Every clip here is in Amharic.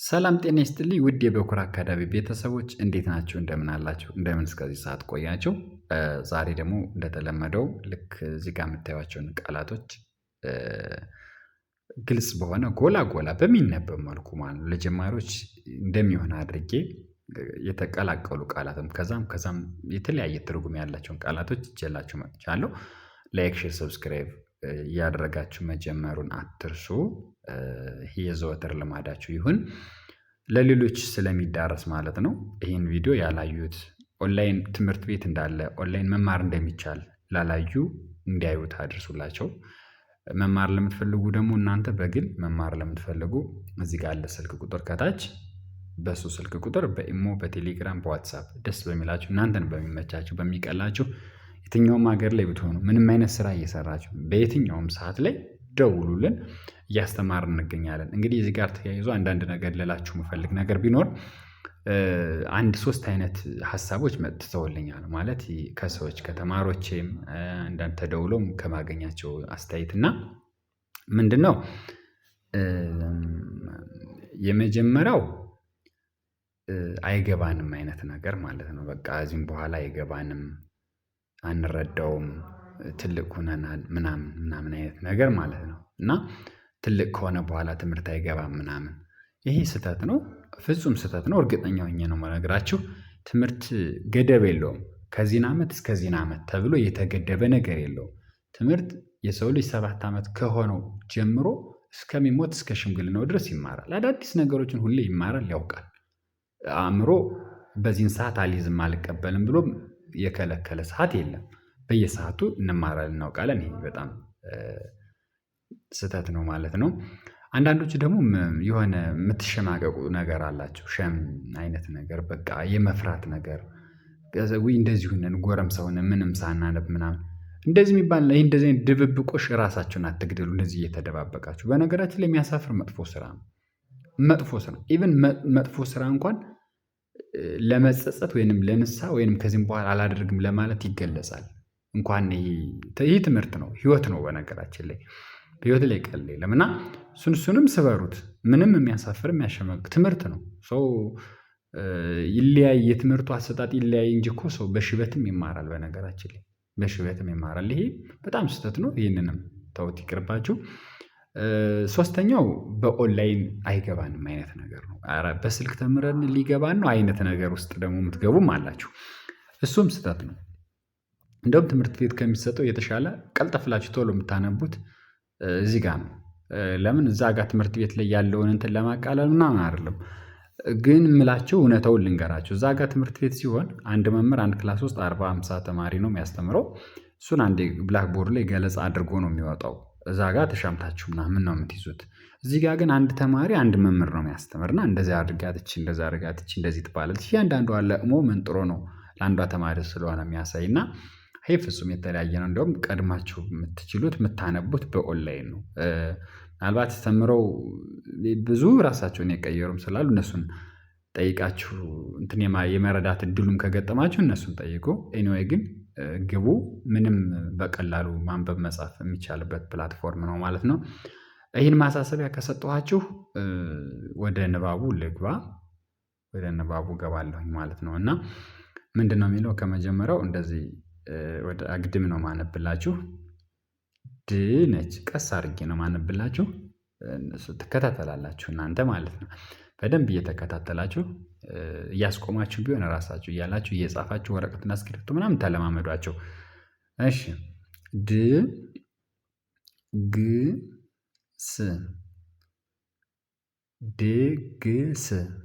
ሰላም ጤና ይስጥልኝ ውድ የበኩር አካዳሚ ቤተሰቦች እንዴት ናችሁ? እንደምን አላችሁ? እንደምን እስከዚህ ሰዓት ቆያችሁ? ዛሬ ደግሞ እንደተለመደው ልክ እዚህ ጋር የምታዩዋቸውን ቃላቶች ግልጽ በሆነ ጎላ ጎላ በሚነበብ መልኩ ማለት ነው ለጀማሪዎች እንደሚሆን አድርጌ የተቀላቀሉ ቃላትም ከዛም የተለያየ ትርጉም ያላቸውን ቃላቶች ይዤላችሁ መጥቻለሁ። ላይክ፣ ሼር፣ ሰብስክራይብ እያደረጋችሁ መጀመሩን አትርሱ። ይሄ የዘወትር ልማዳችሁ ይሁን። ለሌሎች ስለሚዳረስ ማለት ነው። ይህን ቪዲዮ ያላዩት ኦንላይን ትምህርት ቤት እንዳለ ኦንላይን መማር እንደሚቻል ላላዩ እንዲያዩት አድርሱላቸው። መማር ለምትፈልጉ ደግሞ እናንተ በግል መማር ለምትፈልጉ እዚህ ጋር ያለ ስልክ ቁጥር ከታች በሱ ስልክ ቁጥር በኢሞ፣ በቴሌግራም፣ በዋትሳፕ ደስ በሚላችሁ እናንተን በሚመቻችሁ በሚቀላችሁ የትኛውም ሀገር ላይ ብትሆኑ ምንም አይነት ስራ እየሰራችሁ በየትኛውም ሰዓት ላይ ደውሉልን፣ እያስተማርን እንገኛለን። እንግዲህ እዚህ ጋር ተያይዞ አንዳንድ ነገር ልላችሁ የምፈልግ ነገር ቢኖር አንድ ሶስት አይነት ሀሳቦች መጥተውልኛል። ማለት ከሰዎች ከተማሪዎቼም አንዳንድ ተደውሎም ከማገኛቸው አስተያየት እና ምንድነው የመጀመሪያው አይገባንም አይነት ነገር ማለት ነው። በቃ እዚህም በኋላ አይገባንም፣ አንረዳውም፣ ትልቅ ሆነናል ምናምን አይነት ነገር ማለት ነው። እና ትልቅ ከሆነ በኋላ ትምህርት አይገባም ምናምን፣ ይሄ ስህተት ነው፣ ፍጹም ስህተት ነው። እርግጠኛ ሆኜ ነው የምነግራችሁ። ትምህርት ገደብ የለውም። ከዚህን ዓመት እስከዚህን ዓመት ተብሎ የተገደበ ነገር የለውም። ትምህርት የሰው ልጅ 7 ዓመት ከሆነው ጀምሮ እስከሚሞት እስከ ሽምግልናው ድረስ ይማራል። አዳዲስ ነገሮችን ሁሌ ይማራል፣ ያውቃል። አእምሮ በዚህን ሰዓት አልይዝም አልቀበልም ብሎ የከለከለ ሰዓት የለም። በየሰዓቱ እንማራለን፣ እናውቃለን። ይሄ በጣም ስህተት ነው ማለት ነው። አንዳንዶቹ ደግሞ የሆነ የምትሸማቀቁ ነገር አላቸው። ሸም አይነት ነገር፣ በቃ የመፍራት ነገር፣ እንደዚሁ ነን፣ ጎረምሳ ሆነን ምንም ሳናነብ ምናምን እንደዚህ የሚባል ይህ እንደዚህ አይነት ድብብቆሽ ራሳችሁን አትግደሉ። እንደዚህ እየተደባበቃችሁ በነገራችን ላይ የሚያሳፍር መጥፎ ስራ ነው። መጥፎ ስራ ኢቭን መጥፎ ስራ እንኳን ለመጸጸት ወይንም ለንስሐ ወይንም ከዚህም በኋላ አላደርግም ለማለት ይገለጻል። እንኳን ይህ ትምህርት ነው፣ ህይወት ነው። በነገራችን ላይ በህይወት ላይ ቀል የለም እና እሱንም ስበሩት። ምንም የሚያሳፍር የሚያሸማቅቅ ትምህርት ነው። ሰው ይለያይ፣ የትምህርቱ አሰጣጥ ይለያይ እንጂ እኮ ሰው በሽበትም ይማራል። በነገራችን ላይ በሽበትም ይማራል። ይሄ በጣም ስህተት ነው። ይህንንም ተውት፣ ይቅርባችሁ። ሶስተኛው በኦንላይን አይገባንም አይነት ነገር ነው። ኧረ በስልክ ተምረን ሊገባን ነው አይነት ነገር ውስጥ ደግሞ የምትገቡም አላችሁ። እሱም ስህተት ነው። እንደውም ትምህርት ቤት ከሚሰጠው የተሻለ ቀልጠፍላችሁ ቶሎ የምታነቡት እዚህ ጋር ነው። ለምን እዛ ጋር ትምህርት ቤት ላይ ያለውን እንትን ለማቃለል ምናምን አይደለም፣ ግን የምላቸው እውነታውን ልንገራቸው። እዛ ጋር ትምህርት ቤት ሲሆን አንድ መምህር አንድ ክላስ ውስጥ 40-50 ተማሪ ነው የሚያስተምረው። እሱን አንዴ ብላክቦርድ ላይ ገለጻ አድርጎ ነው የሚወጣው። እዛ ጋር ተሻምታችሁ ምናምን ነው የምትይዙት። እዚህ ጋር ግን አንድ ተማሪ አንድ መምህር ነው የሚያስተምርና እንደዚህ አድርጋትች እንደዚህ አድርጋትች እንደዚህ ትባላለች። እያንዳንዷ ለቅሞ መንጥሮ ነው ለአንዷ ተማሪ ስለሆነ የሚያሳይ እና ይሄ ፍጹም የተለያየ ነው። እንደውም ቀድማችሁ የምትችሉት የምታነቡት በኦንላይን ነው። ምናልባት ተምረው ብዙ ራሳቸውን የቀየሩም ስላሉ እነሱን ጠይቃችሁ እንትን የመረዳት እድሉም ከገጠማችሁ እነሱን ጠይቁ። ኤኒዌይ ግን ግቡ። ምንም በቀላሉ ማንበብ መጻፍ የሚቻልበት ፕላትፎርም ነው ማለት ነው። ይህን ማሳሰቢያ ከሰጠኋችሁ ወደ ንባቡ ልግባ። ወደ ንባቡ ገባለሁኝ ማለት ነው እና ምንድን ነው የሚለው ከመጀመሪያው እንደዚህ ወደ አግድም ነው ማነብላችሁ። ድ ነች፣ ቀስ አድርጌ ነው ማነብላችሁ። ትከታተላላችሁ እናንተ ማለት ነው። በደንብ እየተከታተላችሁ እያስቆማችሁ ቢሆን ራሳችሁ እያላችሁ እየጻፋችሁ ወረቀትና እስክሪብቶ ምናምን ተለማመዷቸው። እሺ። ድ ግ ስ ድግስ።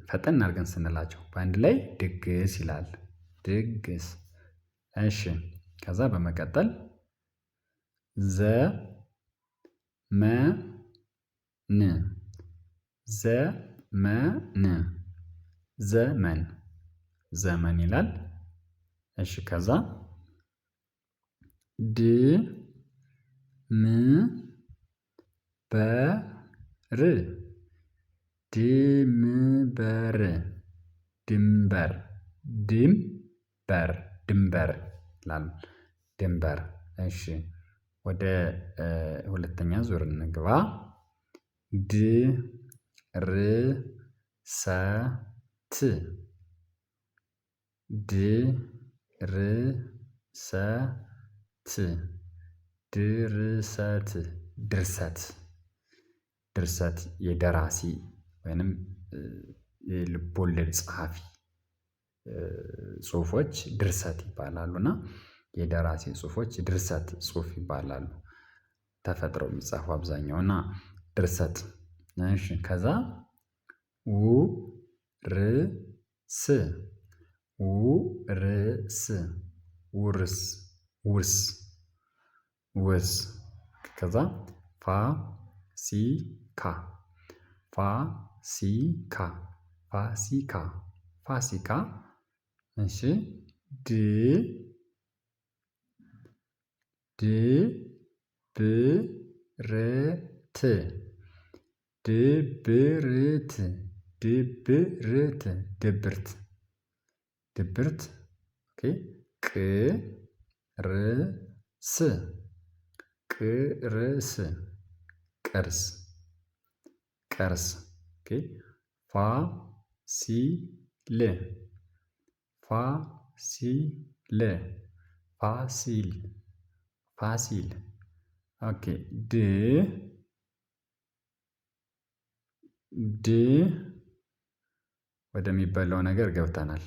ፈጠን አድርገን ስንላቸው በአንድ ላይ ድግስ ይላል። ድግስ። እሺ። ከዛ በመቀጠል ዘ መ ን ዘመን ዘመን ዘመን ይላል። እሺ። ከዛ ድ ም በር ድምበር ድንበር ድንበር ድንበር ይላል። ድንበር። እሺ። ወደ ሁለተኛ ዙር እንግባ። ድ ር ሰት ድርሰት ድርሰት ድርሰት ድርሰት የደራሲ ወይንም የልቦለድ ጸሐፊ ጽሁፎች ድርሰት ይባላሉ። እና የደራሲ ጽሁፎች ድርሰት ጽሁፍ ይባላሉ። ተፈጥረው የሚጻፉ አብዛኛው እና ድርሰት። እሺ ከዛ ውርስ ውርስ ውርስ ውርስ ውርስ ከዛ ፋሲካ ፋሲካ ፋሲካ ፋሲካ። እሺ ድብርት ድብርት ድብርት ድብርት ድብርት። ቅርስ ቅርስ ቅርስ ቅርስ። ፋሲል ፋሲል ፋሲል ፋሲል። ኦኬ ድ ወደሚበላው ነገር ገብተናል።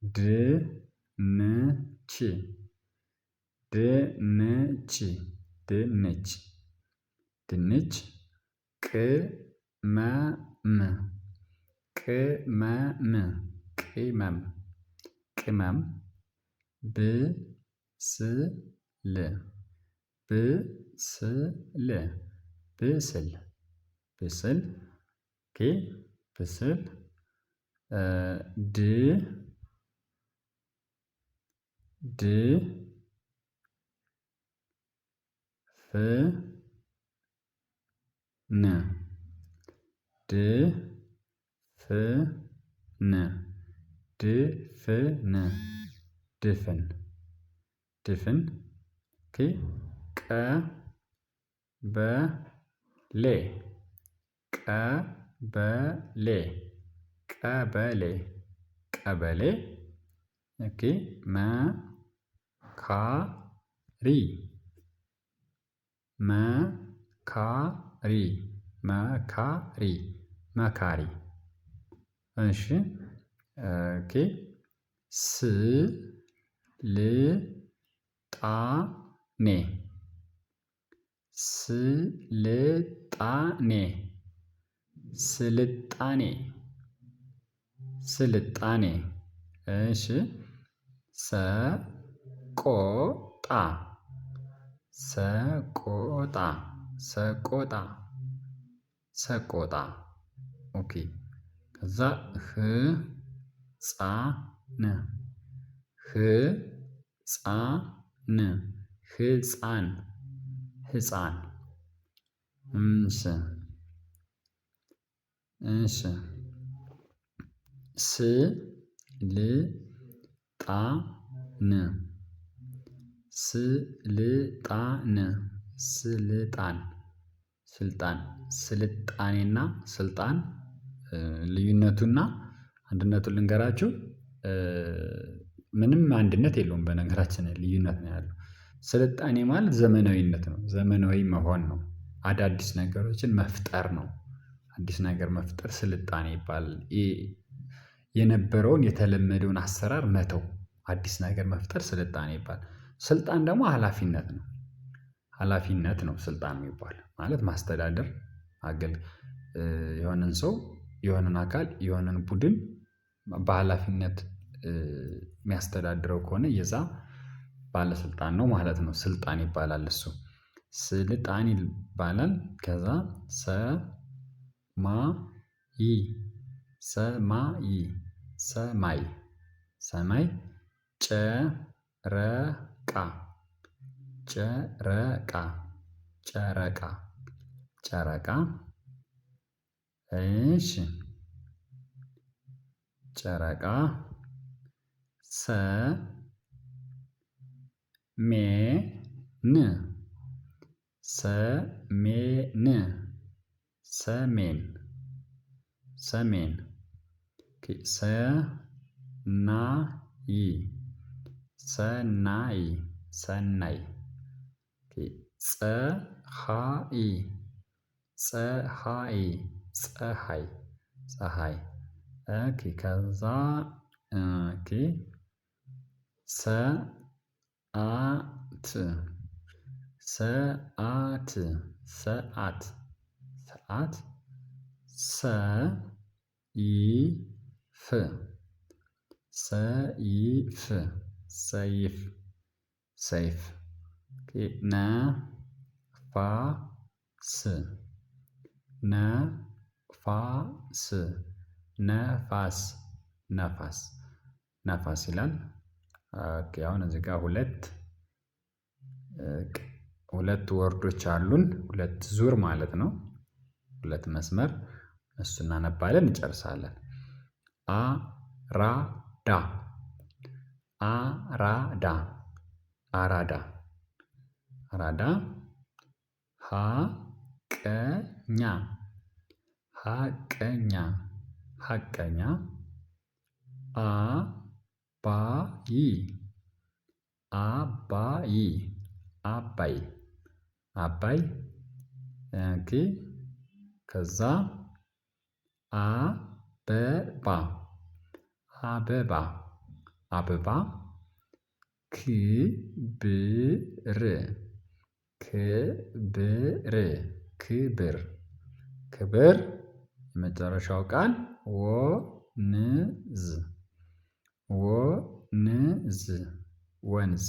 ድንች ድንች ድንች ድንች። ቅመም ቅመም ቅመም ቅመም። ብስል ብስል ብስል ብስል ብስል። ድፍን ድፍን ድፍን ድፍን ድፍን። ቀበሌ ቀበሌ ቀበሌ ቀበሌ። መካሪ መካሪ መካሪ መካሪ። እሺ ስልጣኔ ስልጣኔ ስልጣኔ ስልጣኔ። እሺ ሰቆጣ ሰቆጣ ሰቆጣ ሰቆጣ። ኦኬ ከዛ ህፃን ህፃን ህፃን ህፃን። እሺ ስልጣን ስልጣን ስልጣን ስልጣን ስልጣኔና ስልጣን ልዩነቱና አንድነቱን ልንገራችሁ። ምንም አንድነት የለውም በነገራችን ላይ ልዩነት ነው ያለው። ስልጣኔ ማለት ዘመናዊነት ነው ዘመናዊ መሆን ነው አዳዲስ ነገሮችን መፍጠር ነው። አዲስ ነገር መፍጠር ስልጣኔ ይባላል። የነበረውን የተለመደውን አሰራር መተው አዲስ ነገር መፍጠር ስልጣኔ ይባላል። ስልጣን ደግሞ ሀላፊነት ነው። ሀላፊነት ነው ስልጣን የሚባል ማለት ማስተዳደር የሆነን ሰው የሆነን አካል የሆነን ቡድን በሃላፊነት የሚያስተዳድረው ከሆነ የዛ ባለስልጣን ነው ማለት ነው። ስልጣን ይባላል እሱ ስልጣን ይባላል። ከዛ ሰማይ ሰማይ ሰማይ ሰማይ። ጨረቃ ጨረቃ ጨረቃ ጨረቃ። እሺ ጨረቃ ሰሜን ሰሜን ሰሜን ሰሜን ሰናይ ሰናይ ሰናይ ፀሀይ ፀሀይ ፀሀይ ፀሀይ ኦኬ ከዛ ኦኬ ሰዓት ሰዓት ሰዓት ሰዓት ሰይፍ ሰይፍ ሰይፍ ሰይፍ ነፋስ ነፋስ ነፋስ ነፋስ ነፋስ ይላል። ኦኬ አሁን እዚህ ጋር ሁለት ወርዶች አሉን ሁለት ዙር ማለት ነው። ሁለት መስመር እሱ እናነባለን እንጨርሳለን። አራዳ አራዳ አራዳ አራዳ ሀቀኛ ሀቀኛ ሀቀኛ አባይ አባይ አባይ አባይ ኦኬ ከዛ አበባ አበባ አበባ ክብር ክብር ክብር ክብር የመጨረሻው ቃል ወንዝ ወንዝ ወንዝ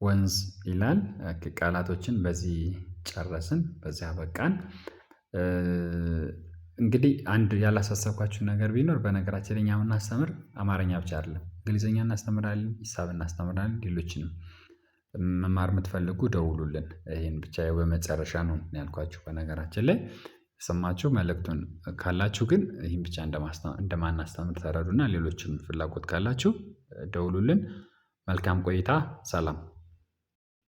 ወንዝ ይላል። ቃላቶችን በዚህ ጨረስን በዚህ አበቃን። እንግዲህ አንድ ያላሳሰብኳችሁ ነገር ቢኖር በነገራችን ላይ እኛ የምናስተምር አማርኛ ብቻ አይደለም እንግሊዘኛ እናስተምራለን ሂሳብ እናስተምራለን ሌሎችንም መማር የምትፈልጉ ደውሉልን ይሄን ብቻ በመጨረሻ ነው ያልኳችሁ። በነገራችን ላይ የሰማችሁ መልእክቱን ካላችሁ ግን ይሄን ብቻ እንደማናስተምር ተረዱና ሌሎችም ፍላጎት ካላችሁ ደውሉልን። መልካም ቆይታ ሰላም